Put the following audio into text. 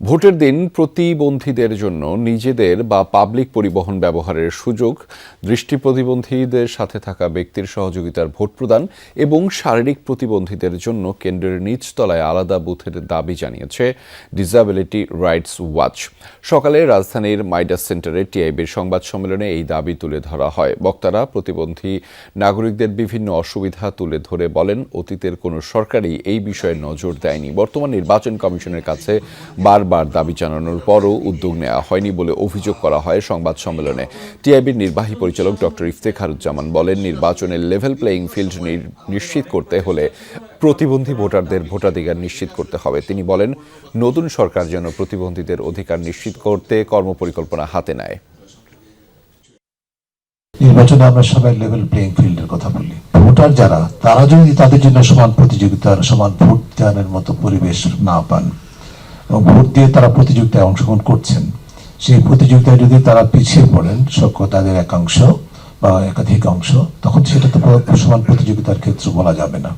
ভোটের দিন প্রতিবন্ধীদের জন্য নিজেদের বা পাবলিক পরিবহন ব্যবহারের সুযোগ, দৃষ্টি প্রতিবন্ধীদের সাথে থাকা ব্যক্তির সহযোগিতার ভোট প্রদান এবং শারীরিক প্রতিবন্ধীদের জন্য কেন্দ্রের নিচতলায় আলাদা বুথের দাবি জানিয়েছে ডিসএবিলিটি রাইটস ওয়াচ। সকালে রাজধানীর মাইডাস সেন্টারে টিআইবির সংবাদ সম্মেলনে এই দাবি তুলে ধরা হয়। বক্তারা প্রতিবন্ধী নাগরিকদের বিভিন্ন অসুবিধা তুলে ধরে বলেন, অতীতের কোনো সরকারই এই বিষয়ে নজর দেয়নি। বর্তমান নির্বাচন কমিশনের কাছে বারবার দাবি জানানোর পরও উদ্যোগ নেওয়া হয়নি বলে অভিযোগ করা হয় সংবাদ সম্মেলনে। টিআইবির নির্বাহী পরিচালক ডক্টর ইফতেখারুজ্জামান বলেন, নির্বাচনের লেভেল প্লেয়িং ফিল্ড নিশ্চিত করতে হলে প্রতিবন্ধী ভোটারদের ভোটাধিকার নিশ্চিত করতে হবে। তিনি বলেন, নতুন সরকার যেন প্রতিবন্ধীদের অধিকার নিশ্চিত করতে কর্মপরিকল্পনা হাতে নেয়। নির্বাচনে আমরা সবাই লেভেল প্লেইং ফিল্ডের কথা বলি। ভোটার যারা, তারা যদি তাদের জন্য সমান প্রতিযোগিতার, সমান ভোট দানের মতো পরিবেশ না পান এবং ভোট দিয়ে তারা প্রতিযোগিতায় অংশগ্রহণ করছেন, সেই প্রতিযোগিতায় যদি তারা পিছিয়ে পড়েন তাদের একাংশ বা একাধিক অংশ, তখন সেটা তো সমান প্রতিযোগিতার ক্ষেত্রে বলা যাবে না।